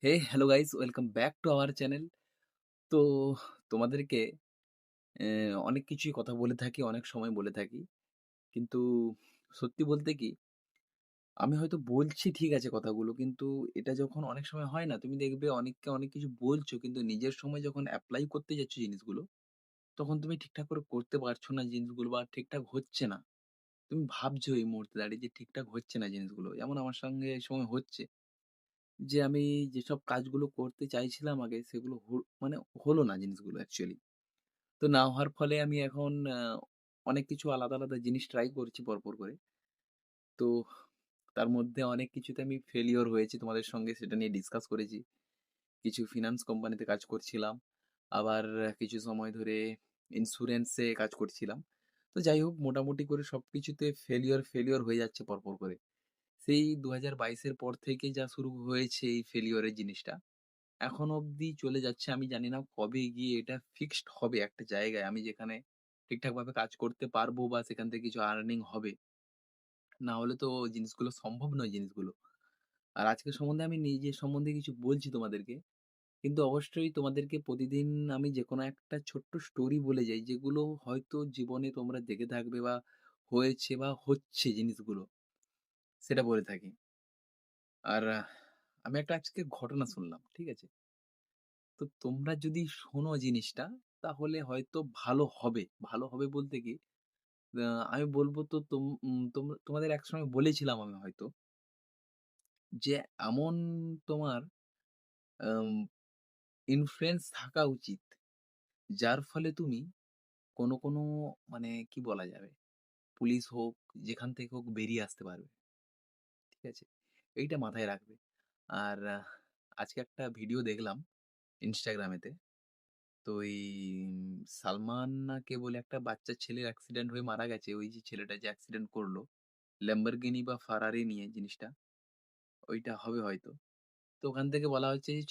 Hey hello guys welcome back to our channel. তো তোমাদেরকে অনেক কিছুই কথা বলে থাকি, অনেক সময় বলে থাকি। কিন্তু সত্যি বলতে কি, আমি হয়তো বলছি ঠিক আছে কথাগুলো, কিন্তু এটা যখন অনেক সময় হয় না, তুমি দেখবে অনেককে অনেক কিছু বলছো, কিন্তু নিজের সময় যখন এপ্লাই করতে যাচ্ছ জিনিসগুলো, তখন তুমি ঠিকঠাক করে করতে পারছো না জিনিসগুলো বা ঠিকঠাক হচ্ছে না। তুমি ভাবছো এই মুহূর্তে দাঁড়িয়ে যে ঠিকঠাক হচ্ছে না জিনিসগুলো। যেমন আমার সঙ্গে এই সময় হচ্ছে যে আমি যেসব কাজগুলো করতে চাইছিলাম আগে সেগুলো মানে হলো না জিনিসগুলো অ্যাকচুয়ালি। তো না হওয়ার ফলে আমি এখন অনেক কিছু আলাদা, আলাদা জিনিস ট্রাই করছি পরপর করে। তো তার মধ্যে অনেক কিছুতে আমি ফেলিওর হয়েছি। তোমাদের সঙ্গে সেটা নিয়ে ডিসকাস করেছি। কিছু ফিন্যান্স কোম্পানিতে কাজ করছিলাম। আবার কিছু সময় ধরে ইন্স্যুরেন্সে কাজ করছিলাম। তো যাই হোক মোটামুটি করে সবকিছুতে ফেলিওর হয়ে যাচ্ছে পরপর করে। সেই ২০২২ এর পর থেকে যা শুরু হয়েছে এই ফেলিওর এর জিনিসটা। এখনো অবধি চলে যাচ্ছে। আমি জানি না কবে গিয়ে এটা ফিক্সড হবে একটা জায়গায়। আমি যেখানে ঠিকঠাকভাবে কাজ করতে পারবো বা সেখান থেকে কিছু আর্নিং হবে। না হলে তো জিনিসগুলো সম্ভব নয় জিনিসগুলো। আর আজকে সম্বন্ধে আমি নিজের সম্বন্ধে কিছু বলছি তোমাদেরকে। কিন্তু অবশ্যই তোমাদেরকে প্রতিদিন আমি যেকোনো একটা ছোট্ট স্টোরি বলে যাই, যেগুলো হয়তো জীবনে তোমরা দেখে থাকবে বা হয়েছে বা হচ্ছে জিনিসগুলো, সেটা বলে থাকি। আর আমি একটা আজকে ঘটনা শুনলাম। ঠিক আছে? তো তোমরা যদি শোনো জিনিসটা তাহলে হয়তো ভালো হবে। ভালো হবে বলতে কি আমি বলব তো তোমাদের একসময় বলেছিলাম আমি হয়তো যে এমন তোমার আম ইনফ্লুয়েন্স থাকা উচিত যার ফলে তুমি কোনো মানে কি বলা যাবে? পুলিশ হোক, যেখান থেকে হোক বেরিয়ে আসতে পারবে। ঠিক আছে? এইটা মাথায় রাখবে। আর আজকে একটা ভিডিও দেখলাম Instagram এতে। তো এই সালমান না কে বলে একটা বাচ্চা ছেলের অ্যাক্সিডেন্ট হয়ে মারা গেছে। ওই যে ছেলেটা যে অ্যাক্সিডেন্ট করলো, ল্যাম্বরগিনি বা ফারারি নিয়ে জিনিসটা, ওইটা হবে হয়তো। তো ওখান থেকে বলা হচ্ছে যে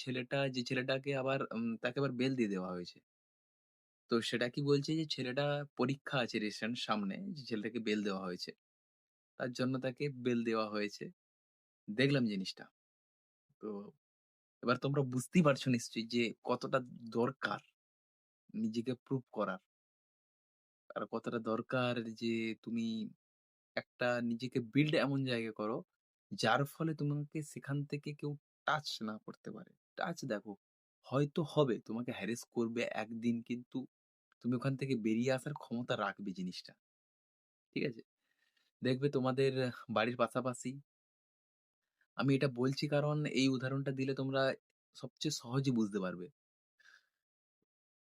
ছেলেটাকে আবার তাকে আবার বেল দিয়ে দেওয়া হয়েছে। তো সেটা কি বলছে যে ছেলেটা পরীক্ষা আছে রিসেন্ট সামনে, যে ছেলেটাকে বেল দেওয়া হয়েছে। তার জন্য তাকে বেল দেওয়া হয়েছে। দেখলাম জিনিসটা। তো এবার তোমরা বুঝতেই পারছো নিশ্চয়ই যে কতটা দরকার নিজেকে প্রুভ করার। আর কতটা দরকার যে তুমি একটা নিজেকে বিল্ড এমন জায়গায় করো, যার ফলে তোমাকে সেখান থেকে কেউ টাচ না করতে পারে। টাচ দেখো, হয়তো হবে, তোমাকে হ্যারাস করবে একদিন, কিন্তু তুমি ওখান থেকে বেরিয়ে আসার ক্ষমতা রাখবে জিনিসটা। ঠিক আছে? দেখবে তোমাদের বাড়ির পাশাপাশি, আমি এটা বলছি কারণ এই উদাহরণটা দিলে তোমরা সবচেয়ে সহজে বুঝতে পারবে।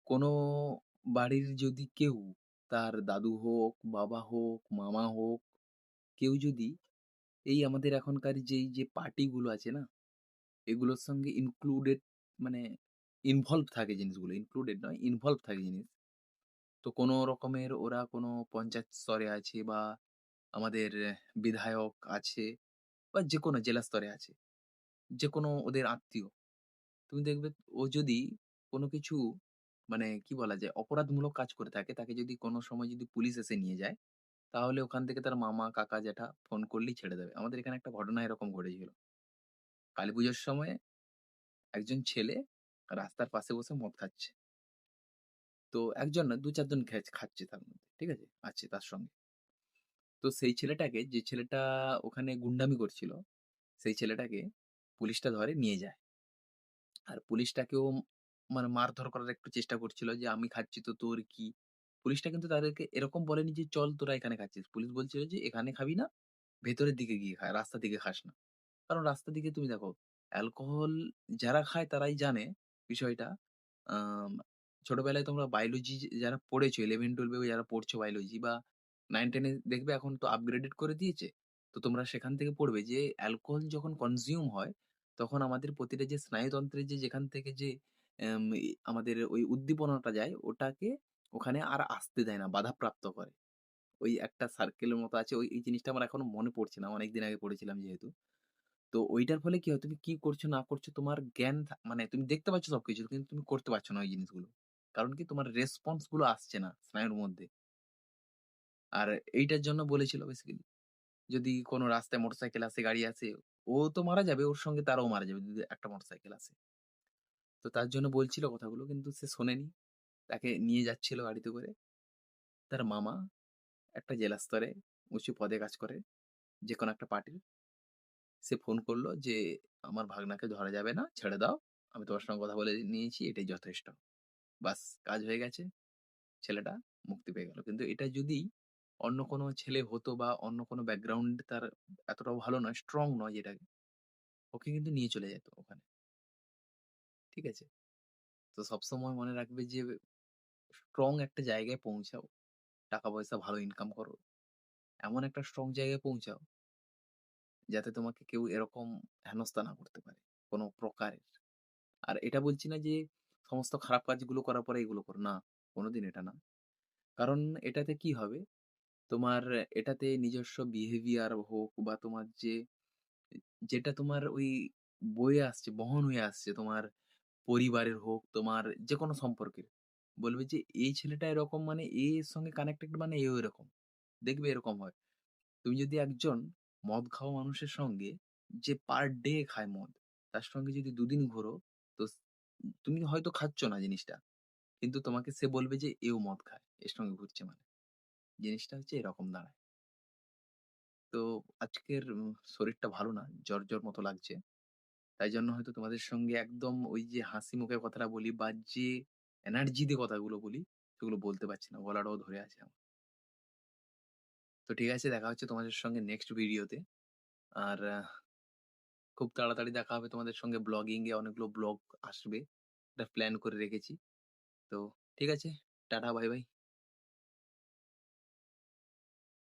কোনো বাড়ির যদি কেউ, তার দাদু হোক, বাবা হোক, মামা হোক, কেউ যদি এই আমাদের এখনকার যেই যে পার্টিগুলো আছে না, এগুলোর সঙ্গে ইনক্লুডেড, মানে ইনভলভ থাকে জিনিসগুলো, ইনক্লুডেড নয়, ইনভলভ থাকে জিনিস। তো কোনো রকমের ওরা কোনো পঞ্চায়েত স্তরে আছে বা আমাদের বিধায়ক আছে বা যেকোনো জেলা স্তরে আছে, যেকোনো ওদের আত্মীয়। তুমি দেখবে ও যদি কোনো কিছু, মানে কি বলা যায়, অপরাধমূলক কাজ করে থাকে, তাকে যদি কোনো সময় যদি পুলিশ এসে নিয়ে যায়, তাহলে ওখান থেকে তার মামা, কাকা, জ্যাঠা ফোন করলেই ছেড়ে দেবে। আমাদের এখানে একটা ঘটনা এরকম ঘটেছিল। কালীপুজোর সময় একজন ছেলে রাস্তার পাশে বসে মদ খাচ্ছে। তো একজন না ২-৪ জন খাচ্ছে তার মধ্যে। ঠিক আছে? আছে তার সঙ্গে। তো সেই ছেলেটাকে, যে ছেলেটা ওখানে গুন্ডামি করছিল, সেই ছেলেটাকে পুলিশটা ধরে নিয়ে যায়। আর পুলিশটাকেও মানে মারধর করার একটু চেষ্টা করছিল যে, "আমি খাচ্ছি তো তোর কি?" পুলিশটা কিন্তু তাদেরকে এরকম বলেনি যে, "চল তোরা এখানে খাচ্ছিস।" পুলিশ বলছিল যে, "এখানে খাবি না, ভেতরের দিকে গিয়ে খা, রাস্তার দিকে খাস না।" কারণ রাস্তার দিকে তুমি দেখো, অ্যালকোহল যারা খায় তারাই জানে বিষয়টা। আম ছোটবেলায় তোমরা বায়োলজি যারা পড়েছো 11-12 এ যারা পড়ছো বায়োলজি বা 9-10 এ, দেখবে এখন তো আপগ্রেডেড করে দিয়েছে। তো তোমরা সেখান থেকে পড়বে যে অ্যালকোহল যখন কনজিউম হয়, তখন আমাদের প্রতিটা যে স্নায়ুতন্ত্রে যে যেখান থেকে যে আমাদের ওই উদ্দীপনাটা যায়, ওটাকে ওখানে আর আসতে দেয় না, বাধাপ্রাপ্ত করে। ওই একটা সার্কেলের মতো আছে। এই জিনিসটা আমার এখনো মনে পড়ছে না। অনেকদিন আগে পড়েছিলাম যেহেতু। তো ঐটার ফলে কি হয়? তুমি কি করছো না করছো তোমার জ্ঞান মানে তুমি দেখতে পাচ্ছ সবকিছু, কিন্তু তুমি করতে পারছো না ওই জিনিসগুলো। কারণ কি? তোমার রেসপন্স গুলো আসছে না স্নায়ুর মধ্যে। আর এইটার জন্য বলেছিল বেসিক্যালি, যদি কোন রাস্তায় মোটরসাইকেল আসে, গাড়ি আসে, ও তো মারা যাবে, ওর সঙ্গে তারাও মারা যাবে। যদি একটা মোটরসাইকেল আছে। তো তার জন্য বলছিল কথাগুলো কিন্তু সে শোনেনি। তাকে নিয়ে যাচ্ছিল গাড়িতে করে। তার মামা একটা জেলা স্তরে উঁচু পদে কাজ করে, যেকোনো একটা পার্টির। সে ফোন করল যে, "আমার ভাগনাকে ধরা যাবে না, ছেড়ে দাও। আমি তোমার সঙ্গে কথা বলে নিয়েছি, এটাই যথেষ্ট।" বাস কাজ হয়ে গেছে। ছেলেটা মুক্তি পেয়ে গেল। কিন্তু এটা যদি অন্য কোনো ছেলে হতো বা অন্য কোনো ব্যাকগ্রাউন্ড তার এতটাও ভালো নয়, স্ট্রং নয় যেটাকে, ওকে কিন্তু নিয়ে চলে যেত ওখানে। ঠিক আছে? তো সবসময় মনে রাখবে যে স্ট্রং একটা জায়গায় পৌঁছাও। টাকা-পয়সা ভালো ইনকাম করো। এমন একটা স্ট্রং জায়গায় পৌঁছাও, যাতে তোমাকে কেউ এরকম হেনস্থা না করতে পারে, কোনো প্রকারের। আর এটা বলছি না যে সমস্ত খারাপ কাজগুলো করার পরে এগুলো করো। না, কোনোদিন এটা না। কারণ এটাতে কি হবে, তোমার এটাতে নিজস্ব বিহেভিয়ার হোক বা তোমার যেটা তোমার ওই বয়ে আসছে, বহন হয়ে আসছে তোমার পরিবারের হোক, তোমার যেকোনো সম্পর্কের। বলবে যে এই ছেলেটা এরকম মানে এর সঙ্গে কানেক্টেড মানে এও এরকম। দেখবে এরকম হয়। তুমি যদি একজন মদ খাওয়া মানুষের সঙ্গে যে পার ডে খায় মদ, তার সঙ্গে যদি ২ দিন ঘোরো, তো তুমি হয়তো খাচ্ছ না জিনিসটা। কিন্তু তোমাকে সে বলবে যে এও মদ খায়। এর সঙ্গে ঘুরছে মানে। জিনিসটা হচ্ছে এরকম দাঁড়ায়। তো আজকের শরীরটা ভালো না। জ্বর মতো লাগছে। তাই জন্য হয়তো তোমাদের সঙ্গে একদম ওই যে হাসি মুখে কথাটা বলি বা যে এনার্জি দিয়ে কথাগুলো বলি, সেগুলো বলতে পারছি না। গলাটাও ধরে আছে আমার। তো ঠিক আছে, দেখা হচ্ছে তোমাদের সঙ্গে নেক্সট ভিডিওতে। আর খুব তাড়াতাড়ি দেখা হবে তোমাদের সঙ্গে ব্লগিং এ অনেকগুলো ব্লগ আসবে। এটা প্ল্যান করে রেখেছি। তো ঠিক আছে। Tata bye bye.